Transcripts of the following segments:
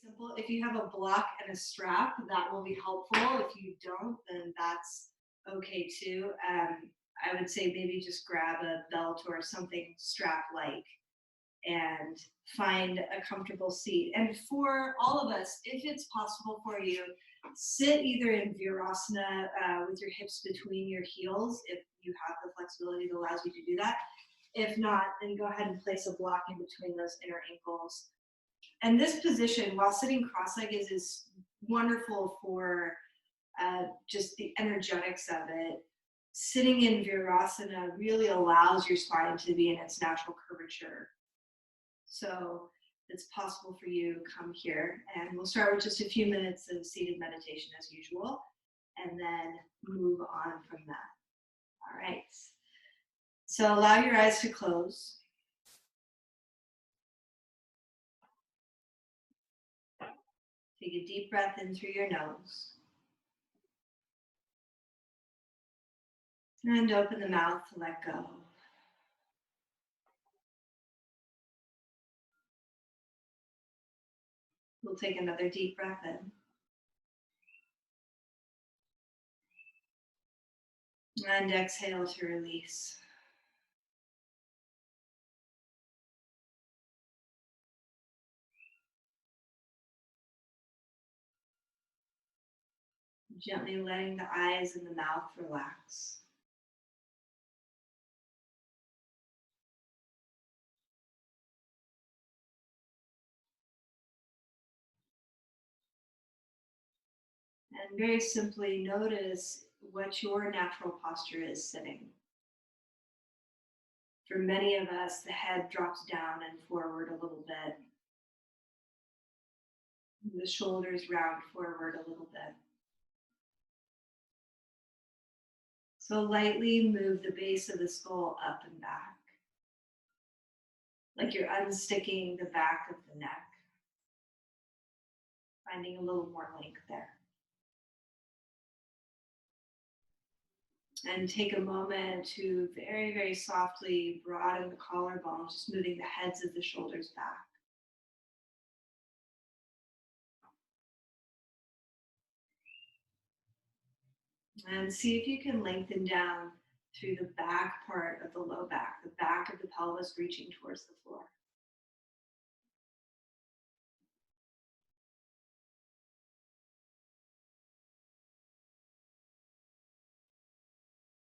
Simple. If you have a block and a strap, that will be helpful. If you don't, then that's okay too. I would say maybe just grab a belt or something strap-like and find a comfortable seat. And for all of us, if it's possible for you, sit either in Virasana with your hips between your heels if you have the flexibility that allows you to do that. If not, then go ahead and place a block in between those inner ankles. And this position, while sitting cross-legged, is wonderful for just the energetics of it. Sitting in Virasana really allows your spine to be in its natural curvature. So it's possible for you, come here. And we'll start with just a few minutes of seated meditation as usual, and then move on from that. All right. So allow your eyes to close. Take a deep breath in through your nose. And open the mouth to let go. We'll take another deep breath in. And exhale to release. Gently letting the eyes and the mouth relax. And very simply notice what your natural posture is sitting. For many of us, the head drops down and forward a little bit. The shoulders round forward a little bit. So lightly move the base of the skull up and back, like you're unsticking the back of the neck, finding a little more length there. And take a moment to very, very softly broaden the collarbone, just moving the heads of the shoulders back. And see if you can lengthen down through the back part of the low back, the back of the pelvis reaching towards the floor.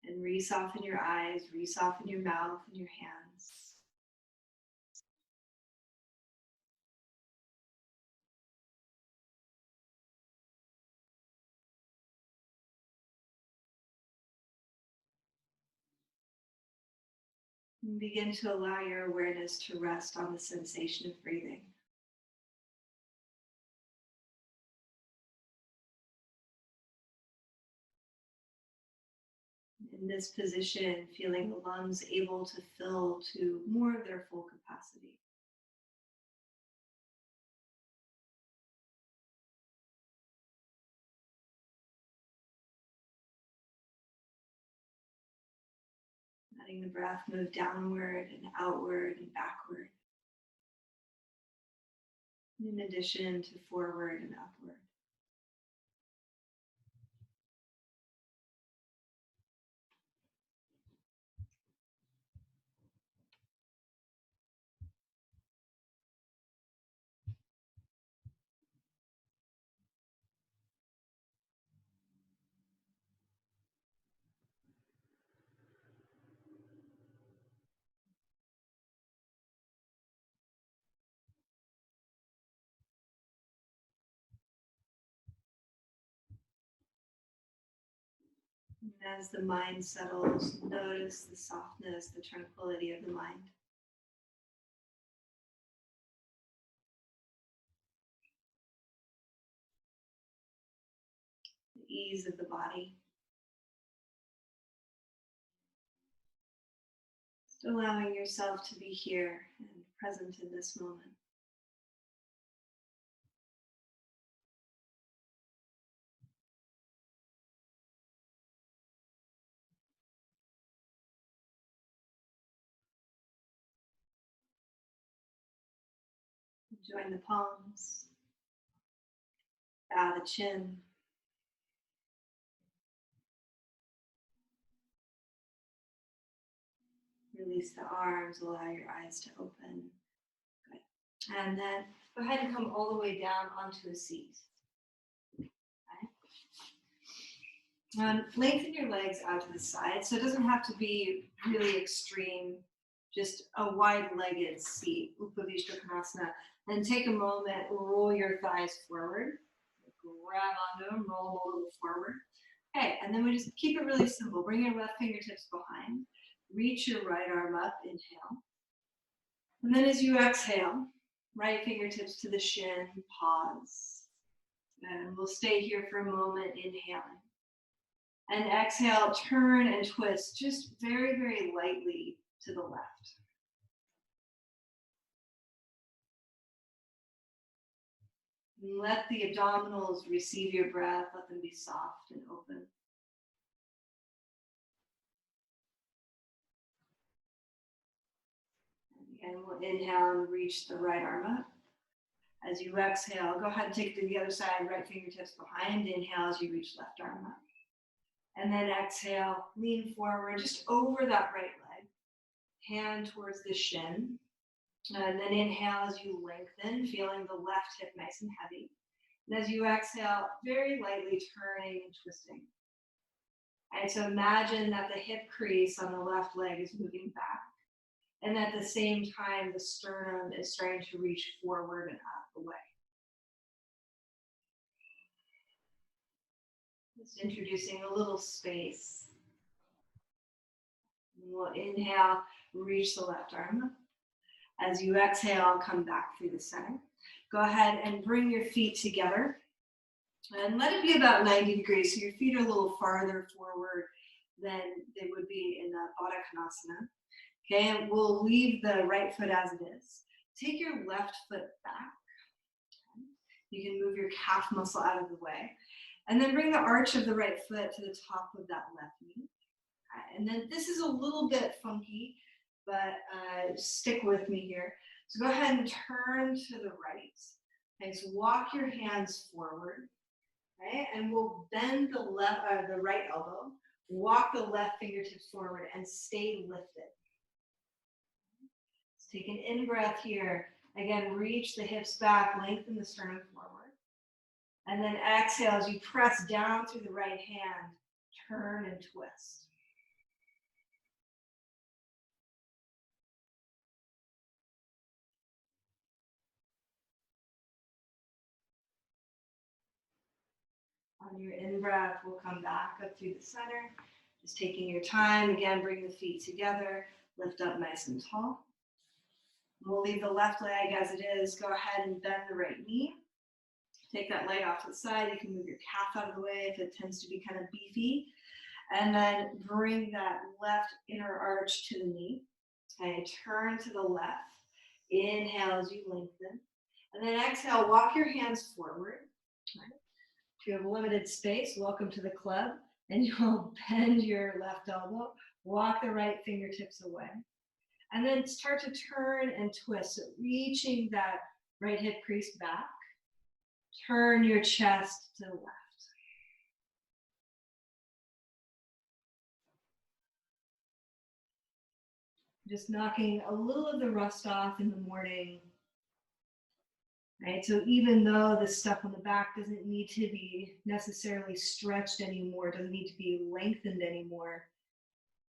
And re-soften your eyes, re-soften your mouth and your hands. And begin to allow your awareness to rest on the sensation of breathing. In this position, feeling the lungs able to fill to more of their full capacity. Letting the breath move downward and outward and backward, in addition to forward and upward. And as the mind settles, notice the softness, the tranquility of the mind. The ease of the body. Just allowing yourself to be here and present in this moment. Join the palms. Bow the chin. Release the arms, allow your eyes to open. Good. And then go ahead and come all the way down onto a seat. Okay. Lengthen your legs out to the side, so it doesn't have to be really extreme, just a wide-legged seat, Upavishta Konasana. Then take a moment, roll your thighs forward, grab onto them, roll them a little forward. Okay, and then we just keep it really simple. Bring your left fingertips behind. Reach your right arm up, inhale. And then as you exhale, right fingertips to the shin, pause. And we'll stay here for a moment, inhaling. And exhale, turn and twist just very, very lightly to the left. And let the abdominals receive your breath, let them be soft and open. And we'll inhale and reach the right arm up. As you exhale, go ahead and take it to the other side, right fingertips behind. Inhale as you reach left arm up. And then exhale, lean forward, just over that right leg. Hand towards the shin. And then inhale as you lengthen, feeling the left hip nice and heavy. And as you exhale, very lightly turning and twisting. And so imagine that the hip crease on the left leg is moving back. And at the same time, the sternum is starting to reach forward and up away. Just introducing a little space. And we'll inhale, reach the left arm up. As you exhale, come back through the center. Go ahead and bring your feet together. And let it be about 90 degrees, so your feet are a little farther forward than they would be in Baddha Konasana. Okay, and we'll leave the right foot as it is. Take your left foot back. You can move your calf muscle out of the way. And then bring the arch of the right foot to the top of that left knee. And then this is a little bit funky, but stick with me here. So go ahead and turn to the right. Okay, so walk your hands forward. Okay, and we'll bend the right elbow. Walk the left fingertips forward and stay lifted. Let's take an in-breath here. Again, reach the hips back, lengthen the sternum forward. And then exhale as you press down through the right hand, turn and twist. On your in-breath, we'll come back up through the center. Just taking your time. Again, bring the feet together. Lift up nice and tall. We'll leave the left leg as it is. Go ahead and bend the right knee. Take that leg off to the side. You can move your calf out of the way if it tends to be kind of beefy. And then bring that left inner arch to the knee. Okay, turn to the left. Inhale as you lengthen. And then exhale, walk your hands forward. If you have limited space, welcome to the club. And you'll bend your left elbow, walk the right fingertips away. And then start to turn and twist, so reaching that right hip crease back. Turn your chest to the left. Just knocking a little of the rust off in the morning. Right, so even though the stuff on the back doesn't need to be necessarily stretched anymore, doesn't need to be lengthened anymore,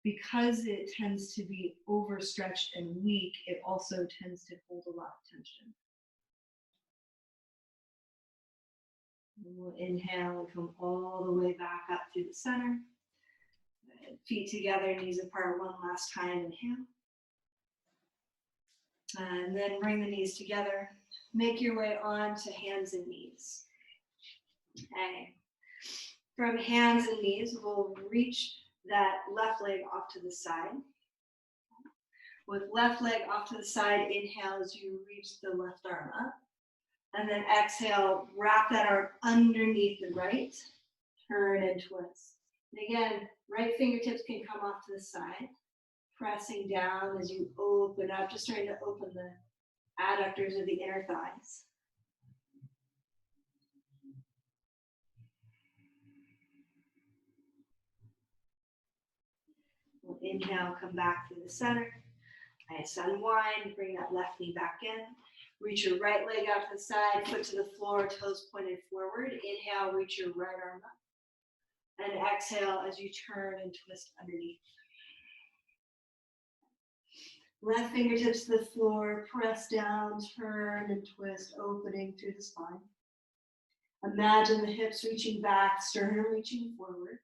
because it tends to be overstretched and weak, it also tends to hold a lot of tension. And we'll inhale and come all the way back up through the center. Feet together, knees apart one last time, inhale. And then bring the knees together. Make your way on to hands and knees. Okay. From hands and knees, we'll reach that left leg off to the side. With left leg off to the side, inhale as you reach the left arm up. And then exhale, wrap that arm underneath the right. Turn and twist. And again, right fingertips can come off to the side. Pressing down as you open up, just trying to open the adductors of the inner thighs. Inhale, come back through the center. Nice, unwind, bring that left knee back in. Reach your right leg out to the side, foot to the floor, toes pointed forward. Inhale, reach your right arm up. And exhale as you turn and twist underneath. Left fingertips to the floor, press down, turn and twist, opening through the spine. Imagine the hips reaching back, sternum reaching forward.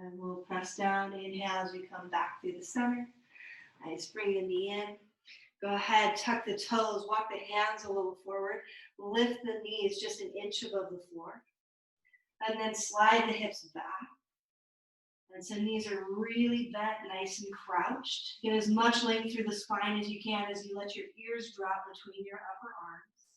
And we'll press down, inhale as we come back through the center. Nice, bring the knee in. Go ahead, tuck the toes, walk the hands a little forward. Lift the knees just an inch above the floor. And then slide the hips back. And so knees are really bent, nice and crouched. Get as much length through the spine as you can as you let your ears drop between your upper arms.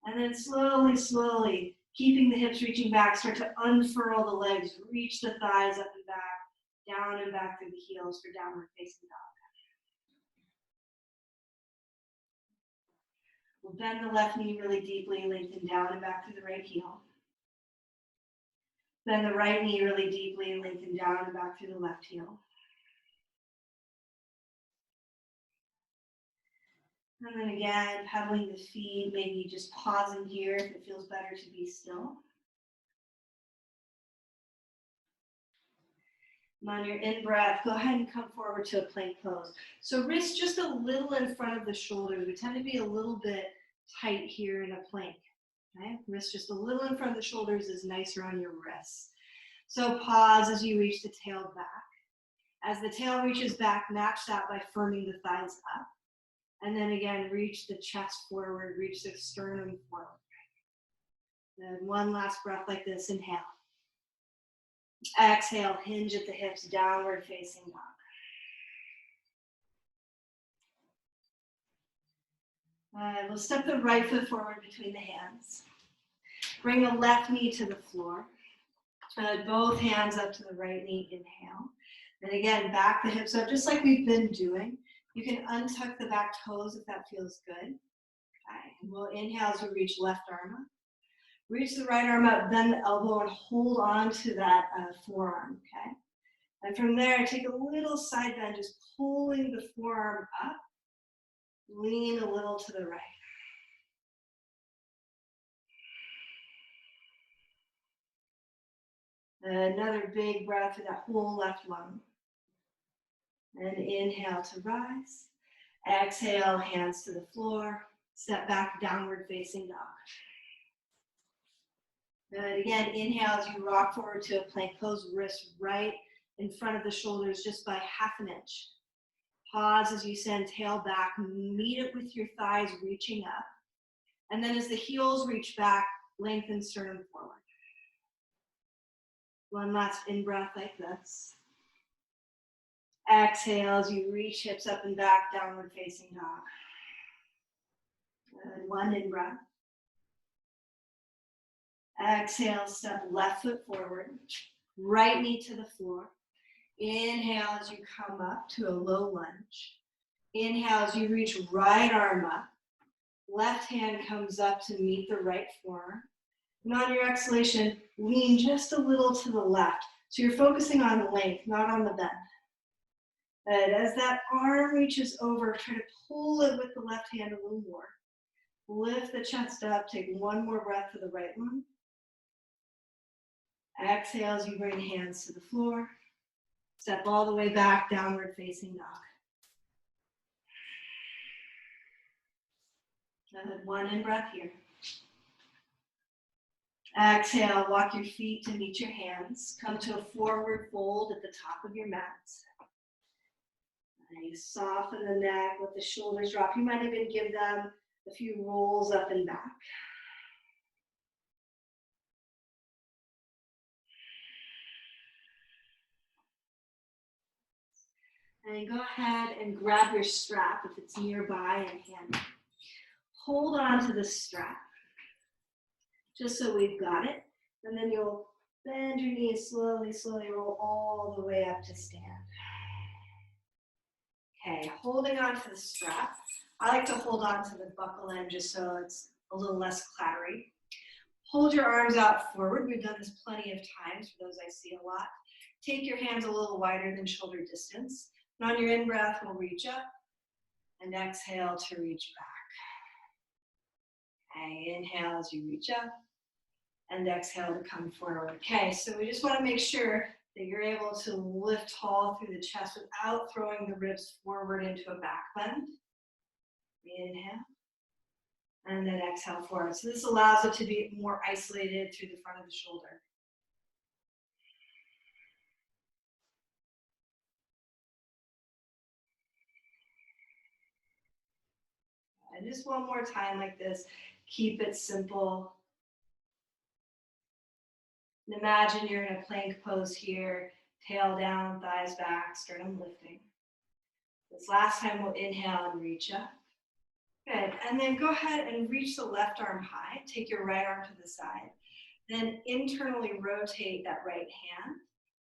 And then slowly, slowly, keeping the hips reaching back, start to unfurl the legs, reach the thighs up and back, down and back through the heels for downward facing dog. We'll bend the left knee really deeply, lengthen down and back through the right heel. Bend the right knee really deeply, lengthen down and back through the left heel. And then again, pedaling the feet, maybe just pausing here if it feels better to be still. And on your in-breath, go ahead and come forward to a plank pose. So wrists just a little in front of the shoulders. We tend to be a little bit tight here in a plank. Okay? Wrists just a little in front of the shoulders is nicer on your wrists. So pause as you reach the tail back. As the tail reaches back, match that by firming the thighs up. And then again, reach the chest forward, reach the sternum forward. Then one last breath like this, inhale. Exhale, hinge at the hips, downward facing dog. We'll step the right foot forward between the hands. Bring the left knee to the floor. Both hands up to the right knee, inhale. And again, back the hips up, just like we've been doing. You can untuck the back toes if that feels good. Okay. And we'll inhale as we reach left arm up. Reach the right arm up, bend the elbow and hold on to that forearm, okay? And from there, take a little side bend, just pulling the forearm up. Lean a little to the right. Another big breath through that whole left lung. And inhale to rise. Exhale, hands to the floor. Step back, downward facing dog. Good. Again, inhale as you rock forward to a plank pose, wrist right in front of the shoulders just by ½ an inch. Pause as you send tail back, meet it with your thighs reaching up. And then as the heels reach back, lengthen sternum forward. One last in-breath like this. Exhale as you reach hips up and back, downward facing dog. Good. One in-breath. Exhale, step left foot forward, right knee to the floor. Inhale as you come up to a low lunge. Inhale as you reach right arm up. Left hand comes up to meet the right forearm. And on your exhalation, lean just a little to the left. So you're focusing on length, not on the bend. And as that arm reaches over, try to pull it with the left hand a little more. Lift the chest up, take one more breath to the right one. Exhale as you bring hands to the floor. Step all the way back, downward facing dog. Good. One in breath here. Exhale, walk your feet to meet your hands. Come to a forward fold at the top of your mat. Nice. Soften the neck, let the shoulders drop. You might even give them a few rolls up and back. And go ahead and grab your strap if it's nearby and hand it. Hold on to the strap, just so we've got it. And then you'll bend your knees slowly, slowly roll all the way up to stand. Okay, holding on to the strap. I like to hold on to the buckle end just so it's a little less clattery. Hold your arms out forward. We've done this plenty of times for those I see a lot. Take your hands a little wider than shoulder distance. And on your in-breath, we'll reach up and exhale to reach back. Okay, inhale as you reach up and exhale to come forward. Okay, so we just want to make sure that you're able to lift tall through the chest without throwing the ribs forward into a back bend. Inhale. And then exhale forward. So this allows it to be more isolated through the front of the shoulder. And just one more time like this. Keep it simple. And imagine you're in a plank pose here. Tail down, thighs back, sternum lifting. This last time we'll inhale and reach up. Good, and then go ahead and reach the left arm high. Take your right arm to the side. Then internally rotate that right hand.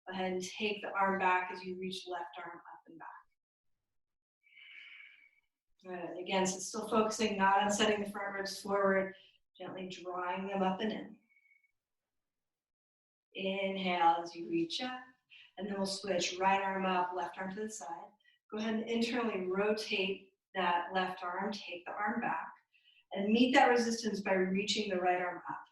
Go ahead and take the arm back as you reach left arm up and back. Good, again, so still focusing not on setting the front ribs forward, gently drawing them up and in. Inhale as you reach up, and then we'll switch right arm up, left arm to the side. Go ahead and internally rotate that left arm, take the arm back, and meet that resistance by reaching the right arm up.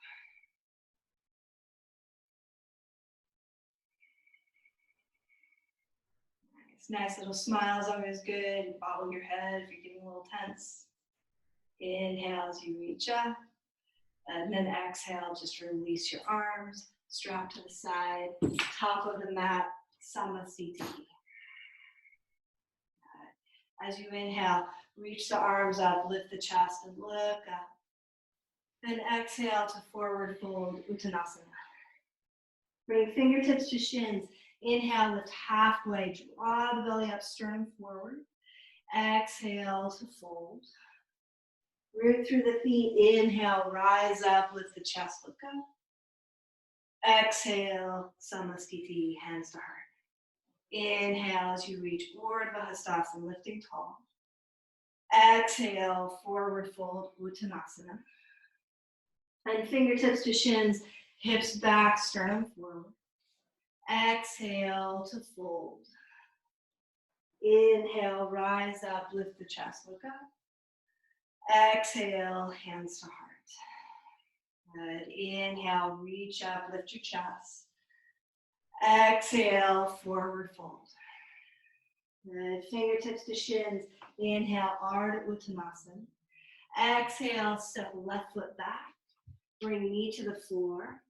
Nice little smile is always good. Bobble your head if you're getting a little tense. Inhale as you reach up, and then exhale, just release your arms, strap to the side, top of the mat, Samasthiti. As you inhale, reach the arms up, lift the chest and look up. Then exhale to forward fold, Uttanasana. Bring fingertips to shins. Inhale, lift halfway, draw the belly up, sternum forward. Exhale to fold. Root through the feet, inhale, rise up, lift the chest, look up. Exhale, Samasthiti, hands to heart. Inhale as you reach Urdhva Hastasana, lifting tall. Exhale, forward fold, Uttanasana. And fingertips to shins, hips back, sternum forward. Exhale to fold. Inhale, rise up, lift the chest, look up. Exhale, hands to heart. Good. Inhale, reach up, lift your chest. Exhale, forward fold. Good. Fingertips to shins. Inhale, Ardha Uttanasana. Exhale, step left foot back. Bring knee to the floor.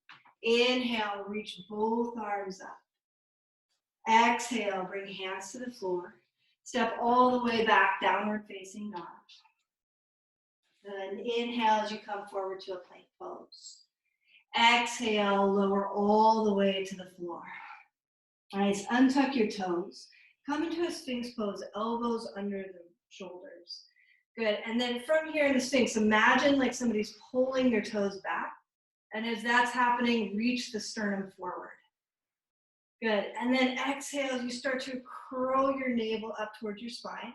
Inhale, reach both arms up. Exhale, bring hands to the floor. Step all the way back, downward facing dog. Then inhale as you come forward to a plank pose. Exhale, lower all the way to the floor. Nice, untuck your toes. Come into a Sphinx pose, elbows under the shoulders. Good, and then from here in the Sphinx, imagine like somebody's pulling their toes back. And as that's happening, reach the sternum forward. Good, and then exhale as you start to curl your navel up towards your spine.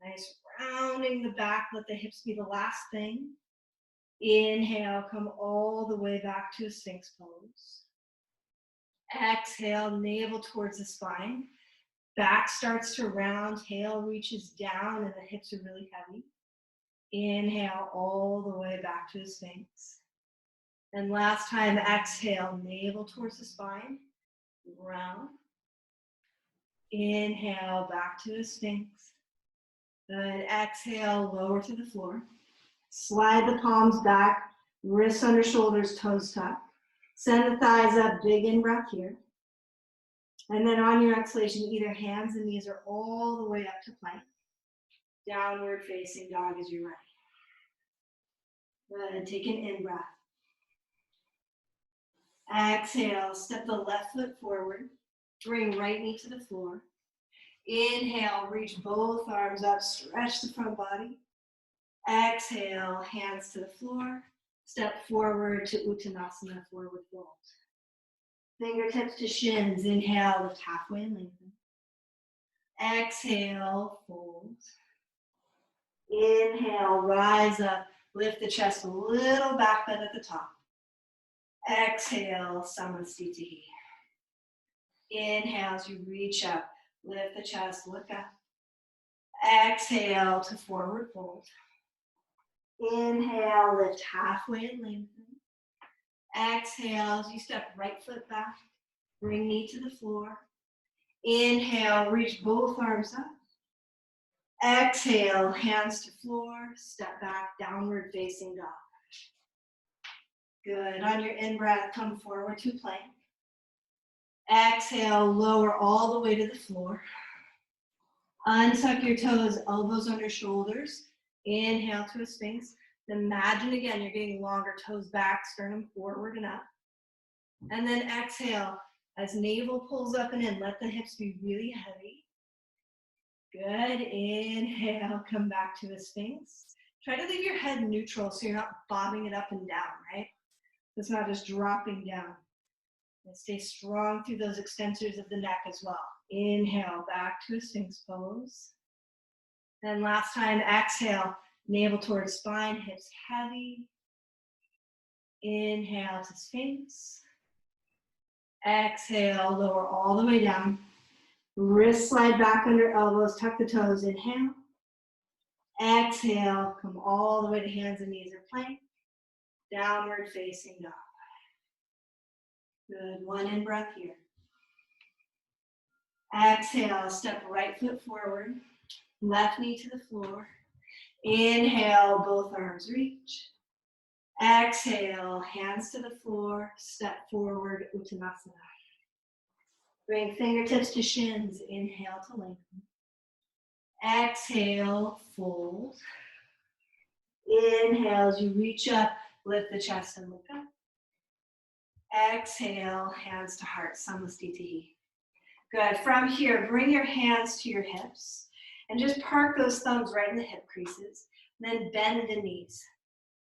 Nice, rounding the back, let the hips be the last thing. Inhale, come all the way back to a Sphinx pose. Exhale, navel towards the spine. Back starts to round, tail reaches down, and the hips are really heavy. Inhale all the way back to a Sphinx. And last time, exhale, navel towards the spine, round. Inhale, back to a Sphinx. Good, exhale, lower to the floor. Slide the palms back, wrists under shoulders, toes tucked. Send the thighs up, big in-breath here. And then on your exhalation, either hands and knees are all the way up to plank. Downward facing dog as you're ready. Good, take an in-breath. Exhale, step the left foot forward. Bring right knee to the floor. Inhale, reach both arms up, stretch the front body. Exhale, hands to the floor. Step forward to Uttanasana, forward fold. Fingertips to shins. Inhale, lift halfway and lengthen. Exhale, fold. Inhale, rise up. Lift the chest a little, back bend at the top. Exhale, Samasthiti. Inhale as you reach up, lift the chest, look up. Exhale to forward fold. Inhale, lift halfway and lengthen. Exhale as you step right foot back, bring knee to the floor. Inhale, reach both arms up. Exhale, hands to floor, step back, downward facing dog. Good, on your in-breath, come forward to plank. Exhale, lower all the way to the floor. Untuck your toes, elbows under shoulders. Inhale to a sphinx. Imagine again, you're getting longer, toes back, sternum forward and up. And then exhale, as navel pulls up and in, let the hips be really heavy. Good, inhale, come back to a sphinx. Try to leave your head neutral so you're not bobbing it up and down, right? It's not just dropping down. And stay strong through those extensors of the neck as well. Inhale, back to a sphinx pose. Then last time, exhale, navel towards spine, hips heavy. Inhale to sphinx. Exhale, lower all the way down. Wrists slide back under elbows, tuck the toes, inhale. Exhale, come all the way to hands and knees or plank. Downward facing dog. Good, one in breath here. Exhale, step right foot forward, left knee to the floor. Inhale, both arms reach. Exhale, hands to the floor, step forward, Uttanasana. Bring fingertips to shins, inhale to lengthen. Exhale, fold. Inhale as you reach up, lift the chest and look up. Exhale, hands to heart, Samasthiti. Good, from here, bring your hands to your hips and just park those thumbs right in the hip creases. Then bend the knees.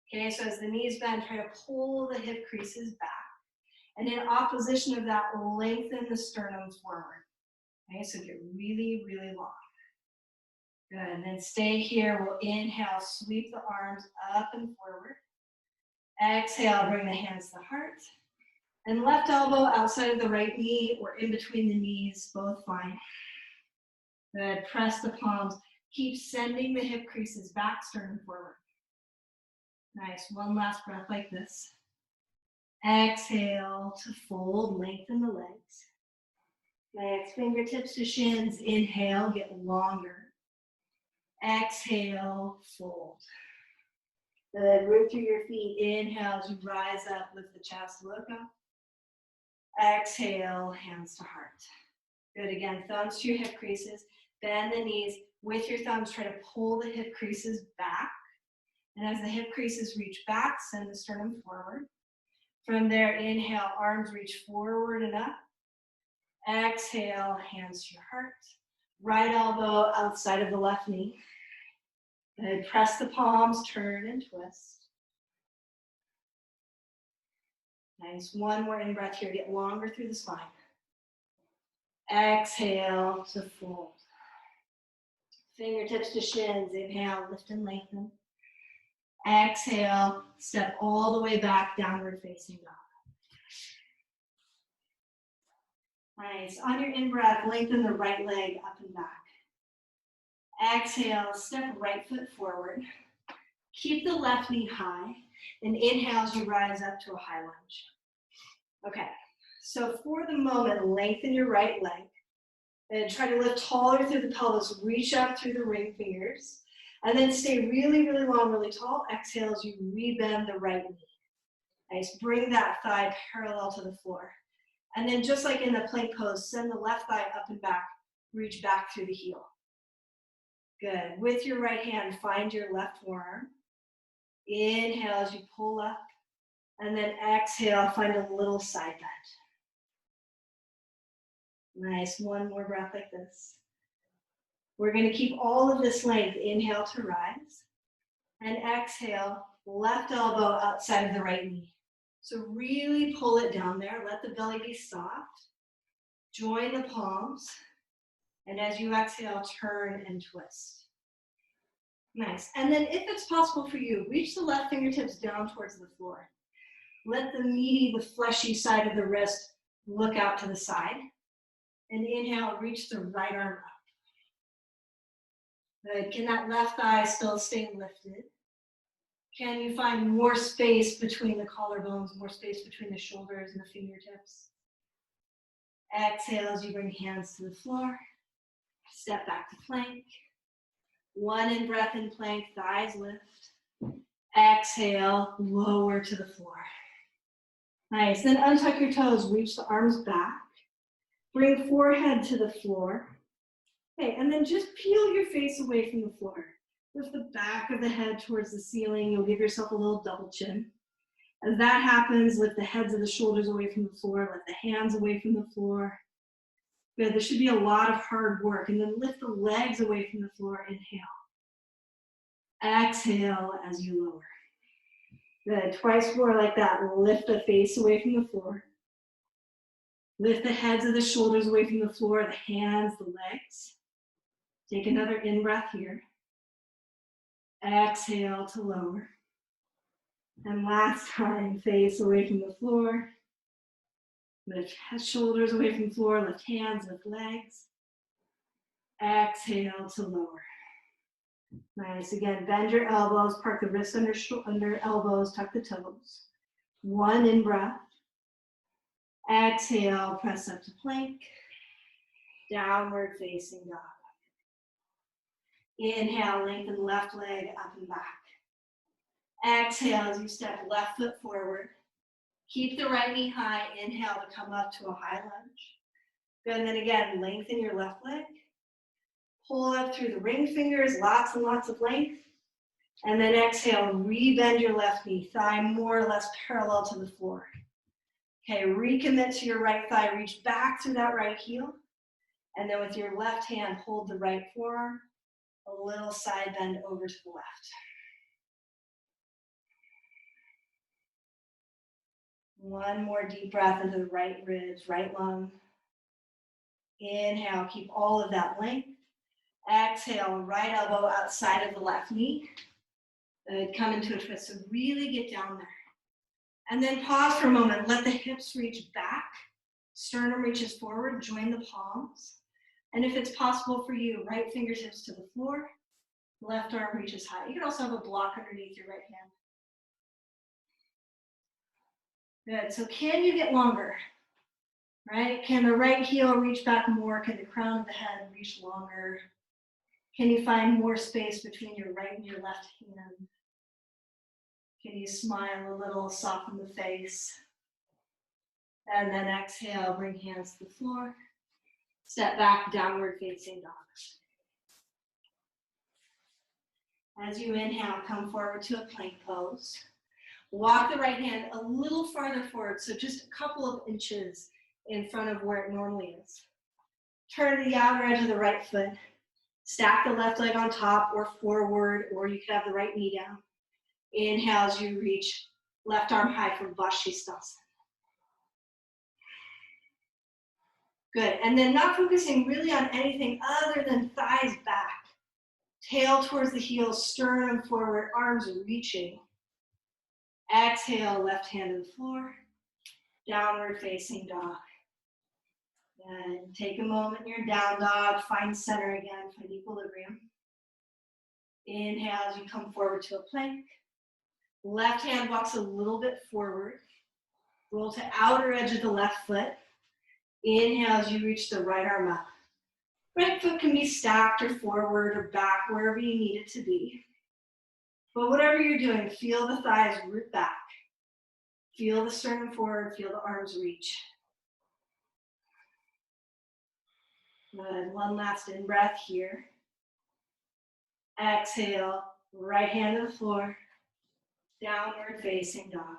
Okay, so as the knees bend, try to pull the hip creases back. And in opposition of that, lengthen the sternum forward. Okay, so get really, really long. Good, and then stay here. We'll inhale, sweep the arms up and forward. Exhale, bring the hands to the heart. And left elbow outside of the right knee or in between the knees, both fine. Good, press the palms. Keep sending the hip creases back, sternum forward. Nice, one last breath like this. Exhale to fold, lengthen the legs. Nice, fingertips to shins, inhale, get longer. Exhale, fold. Good, root through your feet, inhale as you rise up, lift the chest, look up. Exhale, hands to heart. Good, again, thumbs to your hip creases, bend the knees. With your thumbs, try to pull the hip creases back. And as the hip creases reach back, send the sternum forward. From there, inhale, arms reach forward and up. Exhale, hands to your heart. Right elbow outside of the left knee. Good, press the palms, turn and twist. Nice, one more in breath here, get longer through the spine. Exhale to fold. Fingertips to shins, inhale, lift and lengthen. Exhale, step all the way back, downward facing dog. Nice, on your in-breath, lengthen the right leg up and back. Exhale, step right foot forward. Keep the left knee high, and inhale as you rise up to a high lunge. Okay, so for the moment, lengthen your right leg. And try to lift taller through the pelvis, reach up through the ring fingers. And then stay really, really long, really tall. Exhale as you rebend the right knee. Nice, bring that thigh parallel to the floor. And then just like in the plank pose, send the left thigh up and back, reach back through the heel. Good, with your right hand, find your left forearm. Inhale as you pull up. And then exhale, find a little side bend. Nice, one more breath like this. We're going to keep all of this length. Inhale to rise. And exhale, left elbow outside of the right knee. So really pull it down there. Let the belly be soft. Join the palms. And as you exhale, turn and twist. Nice. And then if it's possible for you, reach the left fingertips down towards the floor. Let the meaty, the fleshy side of the wrist look out to the side. And inhale, reach the right arm up. Good. Can that left thigh still stay lifted? Can you find more space between the collarbones, more space between the shoulders and the fingertips? Exhale as you bring hands to the floor. Step back to plank. One in breath in plank, thighs lift. Exhale, lower to the floor. Nice, then untuck your toes, reach the arms back. Bring forehead to the floor. Okay, and then just peel your face away from the floor. Lift the back of the head towards the ceiling. You'll give yourself a little double chin. As that happens, lift the heads of the shoulders away from the floor. Lift the hands away from the floor. Good, there should be a lot of hard work. And then lift the legs away from the floor. Inhale. Exhale as you lower. Good, twice more like that. Lift the face away from the floor. Lift the heads of the shoulders away from the floor, the hands, the legs. Take another in-breath here. Exhale to lower. And last time, face away from the floor. Lift shoulders away from the floor, lift hands, lift legs. Exhale to lower. Nice, again, bend your elbows, park the wrists under elbows, tuck the toes. One in-breath. Exhale, press up to plank. Downward facing dog. Inhale, lengthen left leg up and back. Exhale as you step left foot forward. Keep the right knee high. Inhale to come up to a high lunge. Good, and then again, lengthen your left leg. Pull up through the ring fingers, lots and lots of length. And then exhale, re-bend your left knee, thigh more or less parallel to the floor. Okay, recommit to your right thigh, reach back through that right heel. And then with your left hand, hold the right forearm, a little side bend over to the left. One more deep breath into the right ribs, right lung. Inhale, keep all of that length. Exhale, right elbow outside of the left knee. Come into a twist, so really get down there. And then pause for a moment, let the hips reach back. Sternum reaches forward, join the palms. And if it's possible for you, right fingertips to the floor, left arm reaches high. You can also have a block underneath your right hand. Good, so can you get longer? Right? Can the right heel reach back more? Can the crown of the head reach longer? Can you find more space between your right and your left hand? Can you smile a little, soften the face? And then exhale, bring hands to the floor. Step back, downward facing dog. As you inhale, come forward to a plank pose. Walk the right hand a little farther forward, so just a couple of inches in front of where it normally is. Turn the outer edge of the right foot. Stack the left leg on top or forward, or you could have the right knee down. Inhale as you reach left arm high for Vashisthasana. Good, and then not focusing really on anything other than thighs back. Tail towards the heels, sternum forward, arms reaching. Exhale, left hand to the floor. Downward facing dog. And take a moment in your down dog, find center again, find equilibrium. Inhale as you come forward to a plank. Left hand walks a little bit forward. Roll to outer edge of the left foot. Inhale as you reach the right arm up. Right foot can be stacked or forward or back, wherever you need it to be. But whatever you're doing, feel the thighs root back. Feel the sternum forward, feel the arms reach. Good, one last in-breath here. Exhale, right hand to the floor, downward facing dog.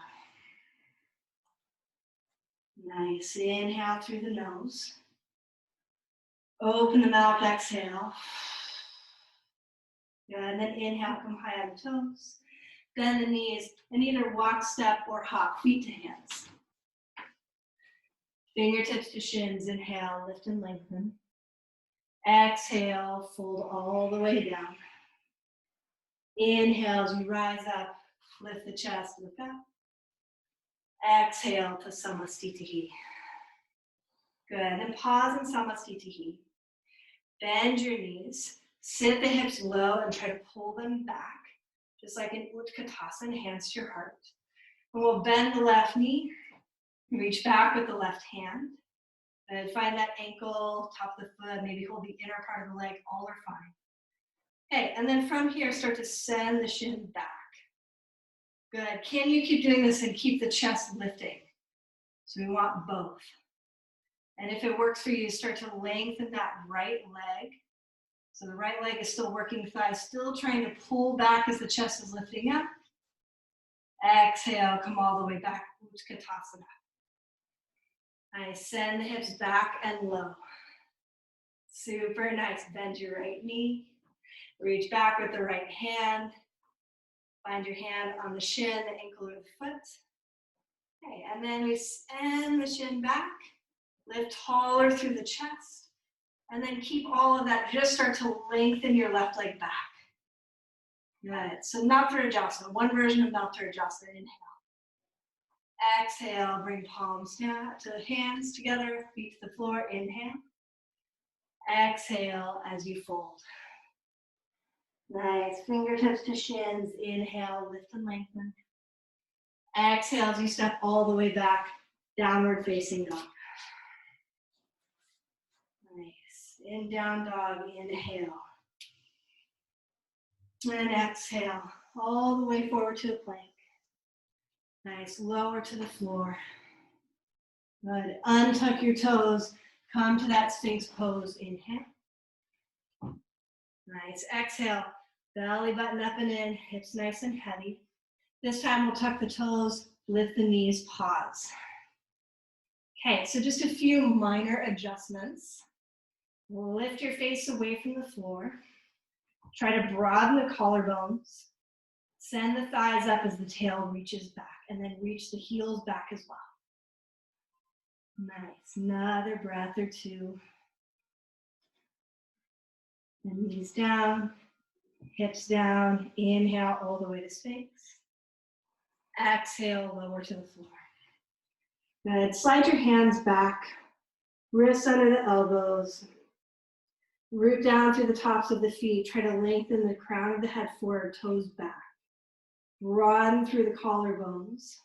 Nice, inhale through the nose. Open the mouth, exhale. Good, and then inhale, come high on the toes. Bend the knees, and either walk, step, or hop, feet to hands. Fingertips to shins, inhale, lift and lengthen. Exhale, fold all the way down. Inhale as you rise up, lift the chest, look up. Exhale to Samastitihi. Good, and pause in Samastitihi. Bend your knees, sit the hips low and try to pull them back, just like in Utkatasana, hands to your heart. And we'll bend the left knee, reach back with the left hand, and find that ankle, top of the foot, maybe hold the inner part of the leg, all are fine. Okay, and then from here, start to send the shin back. Good, can you keep doing this and keep the chest lifting? So we want both. And if it works for you, start to lengthen that right leg. So the right leg is still working the thighs, still trying to pull back as the chest is lifting up. Exhale, come all the way back, Utkatasana. Nice, send the hips back and low. Super nice, bend your right knee. Reach back with the right hand. Find your hand on the shin, the ankle, or the foot. Okay, and then we send the shin back. Lift taller through the chest. And then keep all of that. Just start to lengthen your left leg back. Good. So Natarajasana, one version of Natarajasana. Inhale. Exhale, bring palms down to hands together, feet to the floor. Inhale. Exhale as you fold. Nice. Fingertips to shins. Inhale, lift and lengthen. Exhale as you step all the way back, downward facing dog. Nice. In down dog, inhale. And exhale, all the way forward to the plank. Nice, lower to the floor. Good, untuck your toes. Come to that Sphinx pose, inhale. Nice, exhale, belly button up and in, hips nice and heavy. This time we'll tuck the toes, lift the knees, pause. Okay, so just a few minor adjustments. Lift your face away from the floor. Try to broaden the collarbones. Send the thighs up as the tail reaches back, and then reach the heels back as well. Nice, another breath or two. And knees down, hips down. Inhale all the way to Sphinx. Exhale, lower to the floor. Good, slide your hands back, wrists under the elbows. Root down through the tops of the feet. Try to lengthen the crown of the head forward, toes back. Broaden through the collarbones.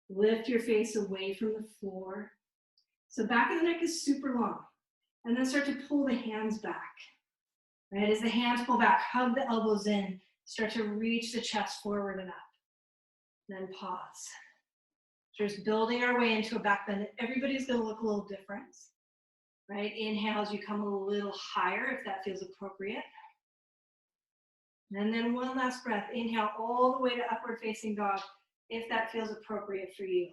Lift your face away from the floor. So back of the neck is super long. And then start to pull the hands back. Right, as the hands pull back, hug the elbows in. Start to reach the chest forward and up. Then pause. Just building our way into a back bend. Everybody's going to look a little different. Right, inhale as you come a little higher if that feels appropriate. And then one last breath. Inhale all the way to upward facing dog if that feels appropriate for you.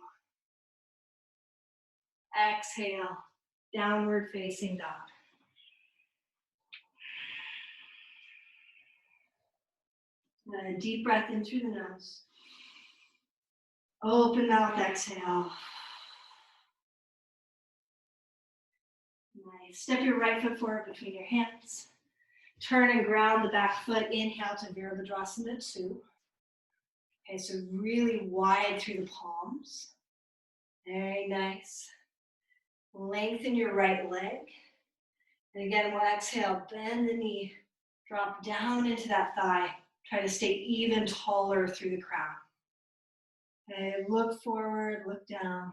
Exhale, downward facing dog. And a deep breath in through the nose. Open mouth, exhale. Nice. Step your right foot forward between your hands. Turn and ground the back foot. Inhale to Virabhadrasana 2. Okay, so really wide through the palms. Very nice. Lengthen your right leg. And again, we'll exhale, bend the knee, drop down into that thigh. Try to stay even taller through the crown. Okay, look forward, look down.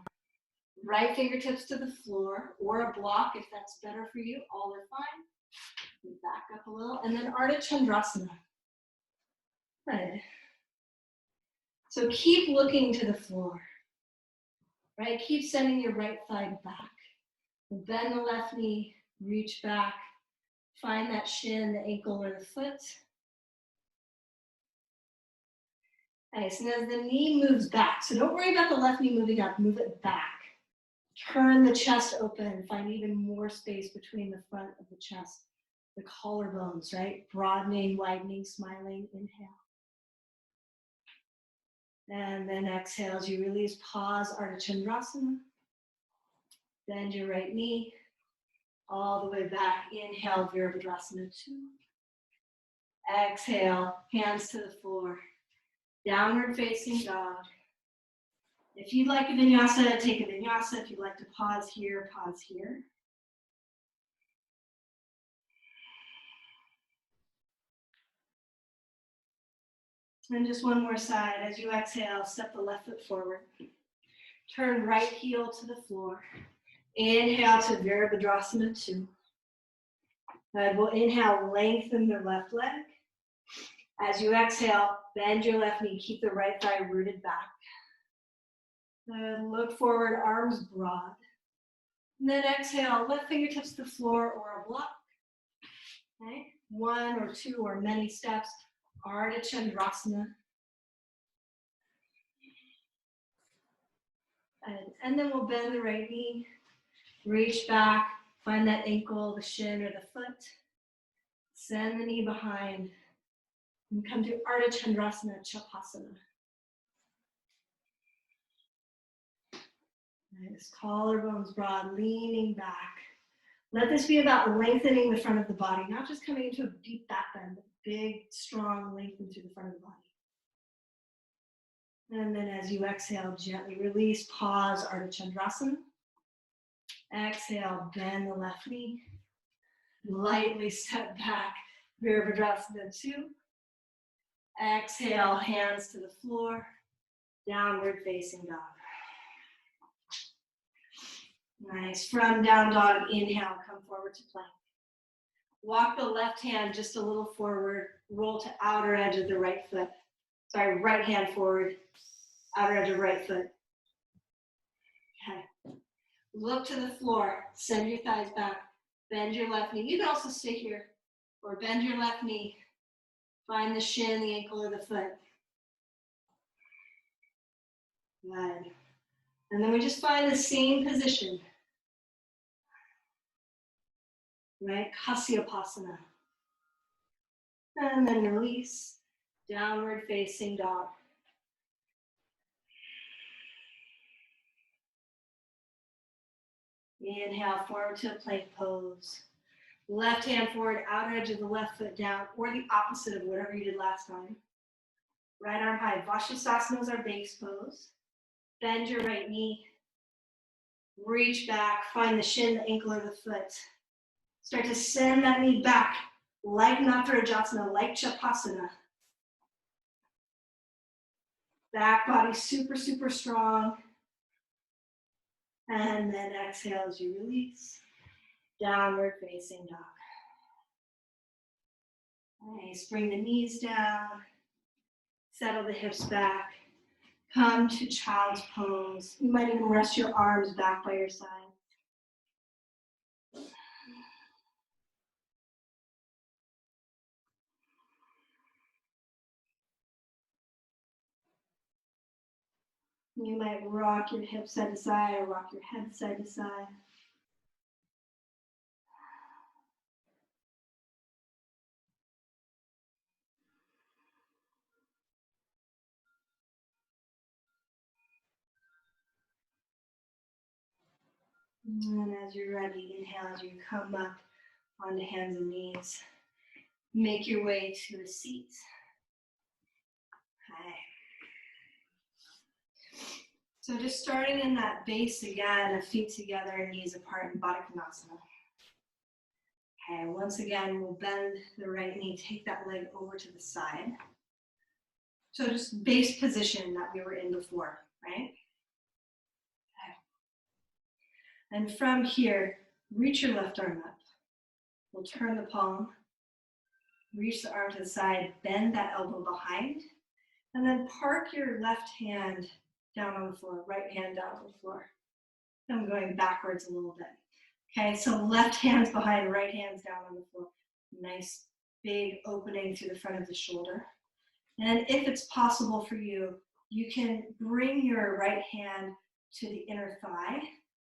Right fingertips to the floor or a block if that's better for you. All are fine. Back up a little. And then Ardha Chandrasana. Good. So keep looking to the floor. Right? Keep sending your right thigh back. Bend the left knee, reach back. Find that shin, the ankle, or the foot. Nice, and as the knee moves back, so don't worry about the left knee moving up, move it back. Turn the chest open, find even more space between the front of the chest, the collarbones, right? Broadening, widening, smiling, inhale. And then exhale as you release, pause, Ardha Chandrasana. Bend your right knee, all the way back. Inhale, Virabhadrasana 2. Exhale, hands to the floor. Downward facing dog. If you'd like a vinyasa, take a vinyasa. If you'd like to pause here, pause here. And just one more side. As you exhale, step the left foot forward. Turn right heel to the floor. Inhale to Virabhadrasana 2. And we'll inhale, lengthen the left leg. As you exhale, bend your left knee. Keep the right thigh rooted back. Then look forward, arms broad. And then exhale, left fingertips to the floor or a block. Okay? 1 or 2 or many steps. Ardha Chandrasana. And then we'll bend the right knee, reach back, find that ankle, the shin, or the foot. Send the knee behind and come to Ardha Chandrasana, Chapasana. Nice, collarbones broad, leaning back. Let this be about lengthening the front of the body, not just coming into a deep back bend, but big, strong lengthen through the front of the body. And then as you exhale, gently release, pause, Ardha Chandrasana. Exhale, bend the left knee. Lightly step back, Virabhadrasana 2. Exhale, hands to the floor, downward facing dog. Nice, from down dog, inhale, come forward to plank. Walk the left hand just a little forward, roll to outer edge of the right foot. Sorry, right hand forward, outer edge of right foot. Okay. Look to the floor, send your thighs back, bend your left knee. You can also stay here, or bend your left knee. Find the shin, the ankle, or the foot. Good. And then we just find the same position. Right, Kasyapasana. And then release, downward facing dog. Inhale, forward to a plank pose. Left hand forward, outer edge of the left foot down, or the opposite of whatever you did last time. Right arm high, Vashisthasana is our base pose. Bend your right knee. Reach back, find the shin, the ankle, or the foot. Start to send that knee back, like Natarajasana, like Chapasana. Back body super, super strong. And then exhale as you release. Downward facing dog. Nice, bring the knees down. Settle the hips back. Come to child's pose. You might even rest your arms back by your side. You might rock your hips side to side or rock your head side to side. And as you're ready, inhale as you come up onto hands and knees. Make your way to a seat. Okay. So just starting in that base again, of feet together, knees apart in Baddha Konasana. Okay, once again, we'll bend the right knee, take that leg over to the side. So just base position that we were in before, right? Okay. And from here, reach your left arm up. We'll turn the palm, reach the arm to the side, bend that elbow behind, and then park your left hand down on the floor, right hand down on the floor. I'm going backwards a little bit. Okay, so left hand's behind, right hand's down on the floor. Nice big opening through the front of the shoulder. And if it's possible for you, you can bring your right hand to the inner thigh.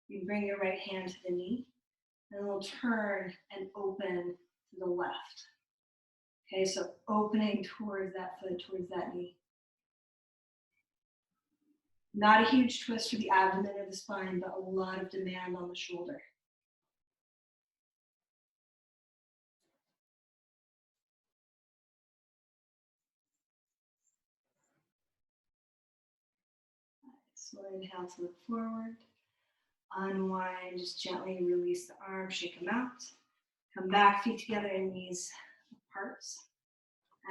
You bring your right hand to the knee, and we'll turn and open to the left. Okay, so opening towards that foot, towards that knee. Not a huge twist for the abdomen or the spine, but a lot of demand on the shoulder. So inhale to look forward. Unwind, just gently release the arms, shake them out. Come back, feet together and knees apart.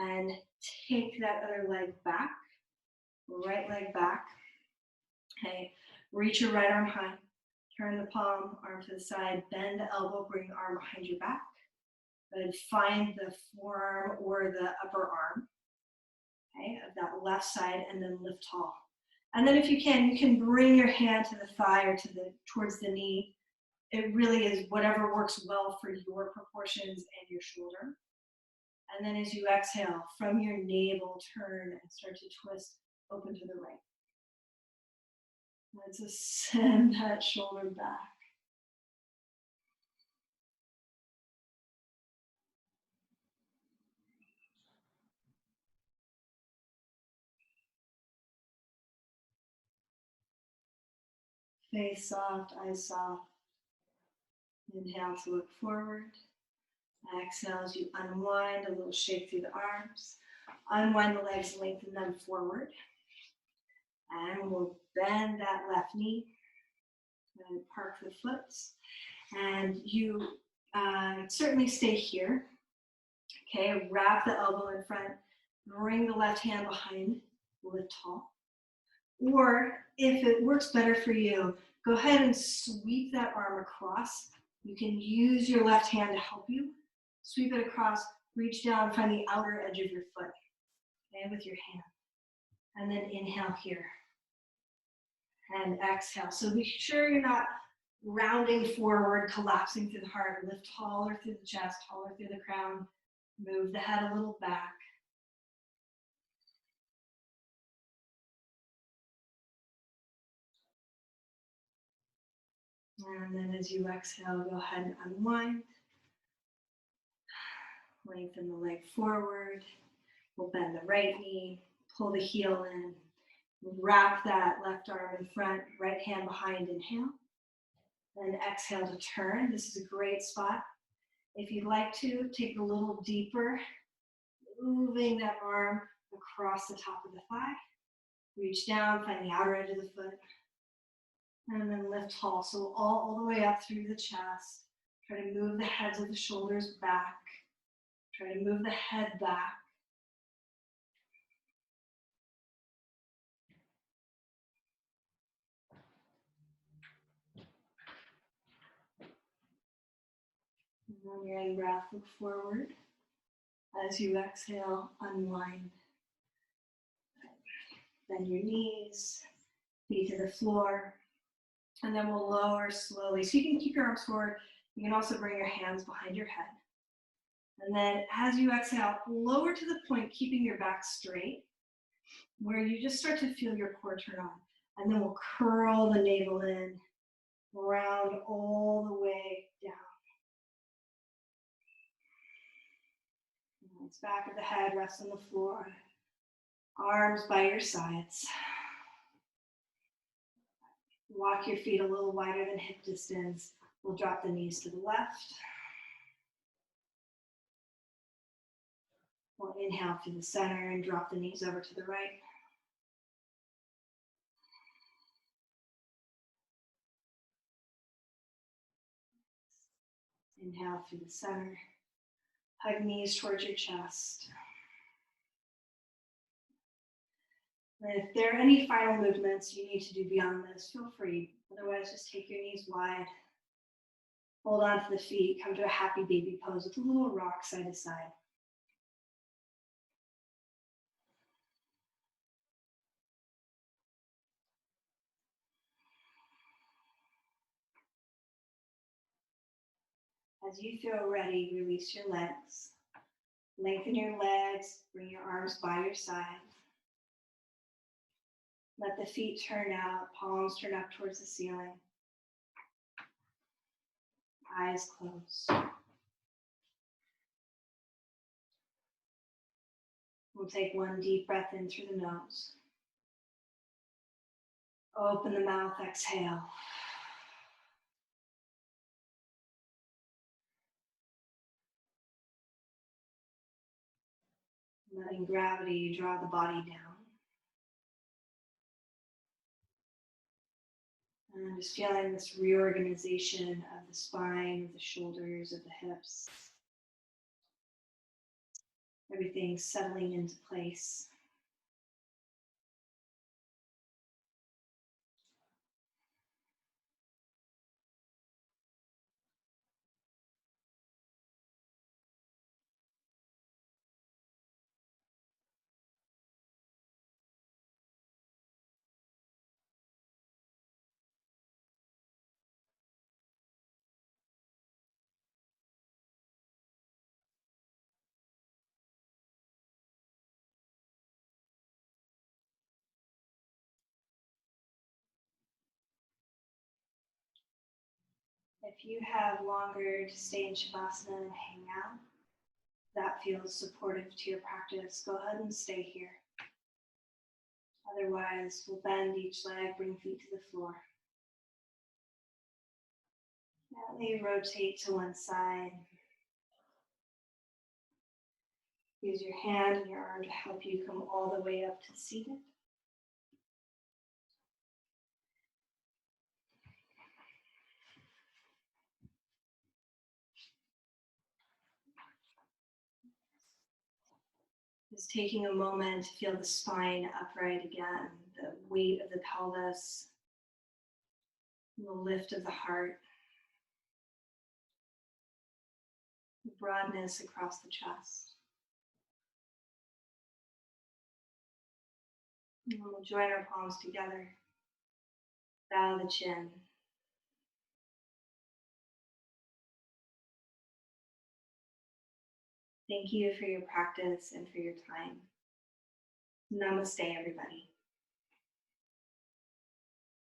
And take that other leg back, right leg back. Okay, reach your right arm high. Turn the palm, arm to the side, bend the elbow, bring the arm behind your back. Then find the forearm or the upper arm, okay, of that left side, and then lift tall. And then if you can bring your hand to the thigh or towards the knee. It really is whatever works well for your proportions and your shoulder. And then as you exhale, from your navel, turn and start to twist open to the right. And just send that shoulder back. Face soft, eyes soft. Inhale to look forward. Exhale as you unwind, a little shake through the arms. Unwind the legs, lengthen them forward. And we'll bend that left knee and park the foot. And you certainly stay here. Okay, wrap the elbow in front, bring the left hand behind, lift tall. Or if it works better for you, go ahead and sweep that arm across. You can use your left hand to help you. Sweep it across, reach down, find the outer edge of your foot, okay, with your hand. And then inhale here. And exhale. So be sure you're not rounding forward, collapsing through the heart. Lift taller through the chest, taller through the crown. Move the head a little back. And then as you exhale, go ahead and unwind. Lengthen the leg forward. We'll bend the right knee, pull the heel in. Wrap that left arm in front, right hand behind, inhale. Then exhale to turn. This is a great spot. If you'd like to, take a little deeper, moving that arm across the top of the thigh. Reach down, find the outer edge of the foot. And then lift tall. So all the way up through the chest. Try to move the heads of the shoulders back. Try to move the head back. And on your in-breath, look forward. As you exhale, unwind. Bend your knees, feet to the floor. And then we'll lower slowly. So you can keep your arms forward. You can also bring your hands behind your head. And then as you exhale, lower to the point, keeping your back straight, where you just start to feel your core turn on. And then we'll curl the navel in, round all the way down. Hands back of the head, rest on the floor. Arms by your sides. Walk your feet a little wider than hip distance. We'll drop the knees to the left. We'll inhale through the center and drop the knees over to the right. Inhale through the center. Hug knees towards your chest. And if there are any final movements you need to do beyond this, feel free. Otherwise, just take your knees wide. Hold on to the feet. Come to a happy baby pose with a little rock side to side. As you feel ready, release your legs. Lengthen your legs. Bring your arms by your side. Let the feet turn out, palms turn up towards the ceiling. Eyes closed. We'll take one deep breath in through the nose. Open the mouth, exhale. Letting gravity draw the body down. And just feeling this reorganization of the spine, of the shoulders, of the hips. Everything settling into place. If you have longer to stay in Shavasana and hang out, that feels supportive to your practice, go ahead and stay here. Otherwise, we'll bend each leg, bring feet to the floor. Gently rotate to one side. Use your hand and your arm to help you come all the way up to seated. Just taking a moment to feel the spine upright again, the weight of the pelvis, and the lift of the heart, the broadness across the chest. And we'll join our palms together, bow the chin. Thank you for your practice and for your time. Namaste, everybody.